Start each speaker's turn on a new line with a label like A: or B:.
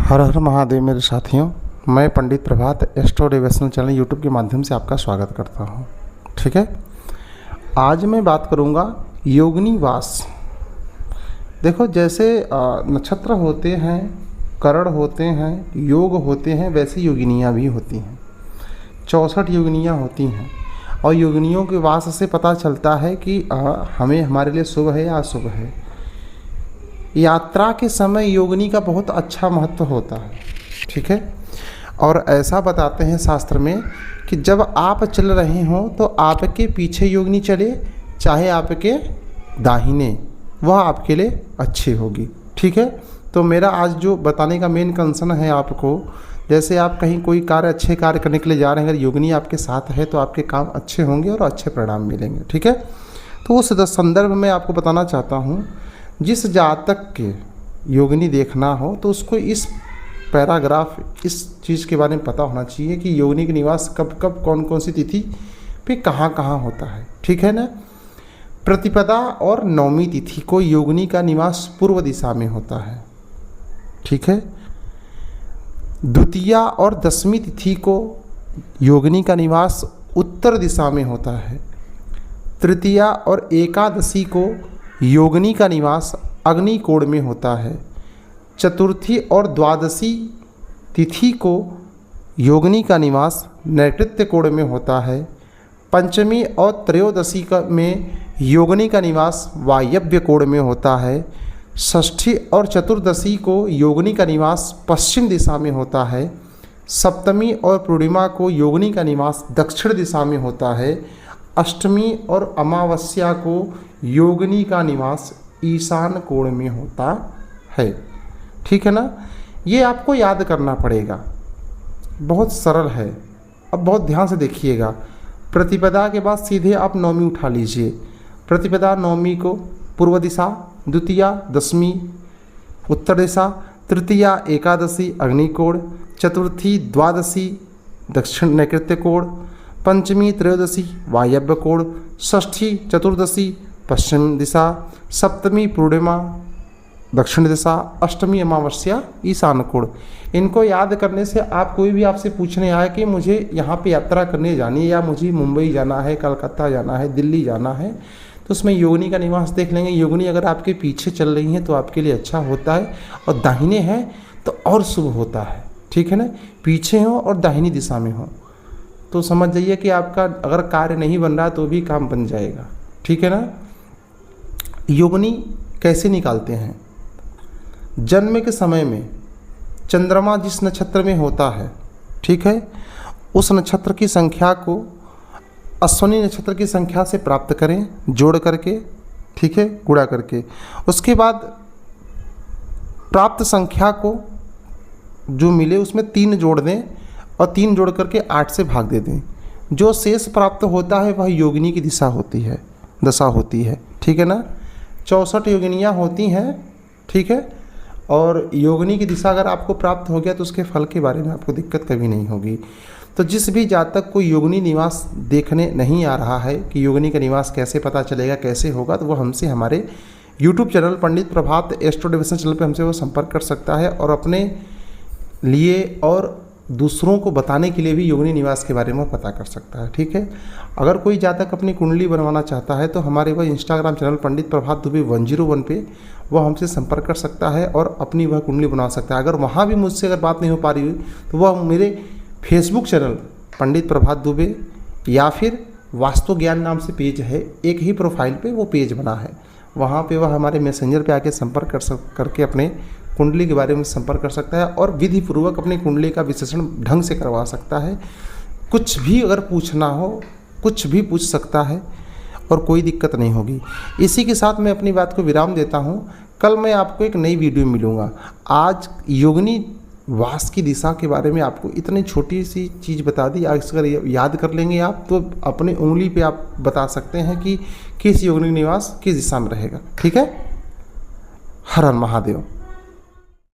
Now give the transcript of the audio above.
A: हर हर महादेव मेरे साथियों, मैं पंडित प्रभात एस्ट्रो डिवोशनल चैनल यूट्यूब के माध्यम से आपका स्वागत करता हूं। ठीक है, आज मैं बात करूंगा योगिनी वास। देखो, जैसे नक्षत्र होते हैं, करण होते हैं, योग होते हैं, वैसे योगिनियाँ भी होती हैं। 64 योगिनियाँ होती हैं और योगिनियों के वास से पता चलता है कि हमें हमारे लिए शुभ है या अशुभ है। यात्रा के समय योगिनी का बहुत अच्छा महत्व होता है। ठीक है, और ऐसा बताते हैं शास्त्र में कि जब आप चल रहे हों तो आपके पीछे योगिनी चले, चाहे आपके दाहिने, वह आपके लिए अच्छी होगी। ठीक है, तो मेरा आज जो बताने का मेन कंसर्न है आपको, जैसे आप कहीं कोई कार्य, अच्छे कार्य करने के लिए जा रहे हैं, अगर योगिनी आपके साथ है तो आपके काम अच्छे होंगे और अच्छे परिणाम मिलेंगे। ठीक है, तो उस संदर्भ में आपको बताना चाहता हूँ, जिस जातक के योगिनी देखना हो तो उसको इस पैराग्राफ, इस चीज़ के बारे में पता होना चाहिए कि योगिनी का निवास कब कब, कौन कौन सी तिथि पे कहाँ कहाँ होता है। ठीक है ना। प्रतिपदा और नवमी तिथि को योगिनी का निवास पूर्व दिशा में होता है। ठीक है, द्वितीया और दशमी तिथि को योगिनी का निवास उत्तर दिशा में होता है। तृतीया और एकादशी को योगिनी का निवास अग्नि कोण में होता है। चतुर्थी और द्वादशी तिथि को योगिनी का निवास नैऋत्य कोण में होता है। पंचमी और त्रयोदशी में योगिनी का निवास वायव्य कोण में होता है। षष्ठी और चतुर्दशी को योगिनी का निवास पश्चिम दिशा में होता है। सप्तमी और पूर्णिमा को योगिनी का निवास दक्षिण दिशा में होता है। अष्टमी और अमावस्या को योगिनी का निवास ईशान कोण में होता है। ठीक है ना, ये आपको याद करना पड़ेगा, बहुत सरल है। अब बहुत ध्यान से देखिएगा। प्रतिपदा के बाद सीधे आप नवमी उठा लीजिए। प्रतिपदा नवमी को पूर्व दिशा, द्वितीया दशमी उत्तर दिशा, तृतीया एकादशी अग्निकोण, चतुर्थी द्वादशी दक्षिण नैऋत्य कोण, पंचमी त्रयोदशी वायव्य कोण, षष्ठी चतुर्दशी पश्चिम दिशा, सप्तमी पूर्णिमा दक्षिण दिशा, अष्टमी अमावस्या ईशान कोण। इनको याद करने से आप, कोई भी आपसे पूछने आए कि मुझे यहाँ पे यात्रा करने जानी है, या मुझे मुंबई जाना है, कलकत्ता जाना है, दिल्ली जाना है, तो उसमें योगिनी का निवास देख लेंगे। योगिनी अगर आपके पीछे चल रही है तो आपके लिए अच्छा होता है, और दाहिने हैं तो और शुभ होता है। ठीक है ना, पीछे हो और दाहिनी दिशा में हो तो समझ जाइए कि आपका अगर कार्य नहीं बन रहा तो भी काम बन जाएगा। ठीक है ना। योगिनी कैसे निकालते हैं? जन्म के समय में चंद्रमा जिस नक्षत्र में होता है, ठीक है, उस नक्षत्र की संख्या को अश्विनी नक्षत्र की संख्या से प्राप्त करें, जोड़ करके, ठीक है, गुणा करके। उसके बाद प्राप्त संख्या को जो मिले उसमें 3 जोड़ दें और 3 जोड़ करके 8 से भाग दे दें। जो शेष प्राप्त होता है वह योगिनी की दिशा होती है, दशा होती है। ठीक है ना। 64 योगिनियाँ होती हैं। ठीक है, और योगिनी की दिशा अगर आपको प्राप्त हो गया तो उसके फल के बारे में आपको दिक्कत कभी नहीं होगी। तो जिस भी जातक को योगिनी निवास देखने नहीं आ रहा है कि योगिनी का निवास कैसे पता चलेगा, कैसे होगा, तो वो हमसे हमारे यूट्यूब चैनल पंडित प्रभात एस्ट्रो डिवोशनल चैनल पे हमसे वो संपर्क कर सकता है, और अपने लिए और दूसरों को बताने के लिए भी योगिनी निवास के बारे में पता कर सकता है। ठीक है, अगर कोई जातक अपनी कुंडली बनवाना चाहता है तो हमारे वह इंस्टाग्राम चैनल पंडित प्रभात दुबे 101 पे वह हमसे संपर्क कर सकता है और अपनी वह कुंडली बना सकता है। अगर वहाँ भी मुझसे अगर बात नहीं हो पा रही हुई तो वह मेरे फेसबुक चैनल पंडित प्रभात दुबे या फिर वास्तु ज्ञान नाम से पेज है, एक ही प्रोफाइल पे वो पेज बना है, वहाँ पे वह हमारे मैसेंजर पे आके संपर्क करके अपने कुंडली के बारे में संपर्क कर सकता है और विधि पूर्वक अपनी कुंडली का विश्लेषण ढंग से करवा सकता है। कुछ भी अगर पूछना हो, कुछ भी पूछ सकता है और कोई दिक्कत नहीं होगी। इसी के साथ मैं अपनी बात को विराम देता हूँ। कल मैं आपको एक नई वीडियो मिलूँगा। आज योगिनी वास की दिशा के बारे में आपको इतनी छोटी सी चीज़ बता दी। अगर याद कर लेंगे आप तो अपने उंगली पे आप बता सकते हैं कि किस योगिनी निवास किस दिशा में रहेगा। ठीक है, हर हर महादेव।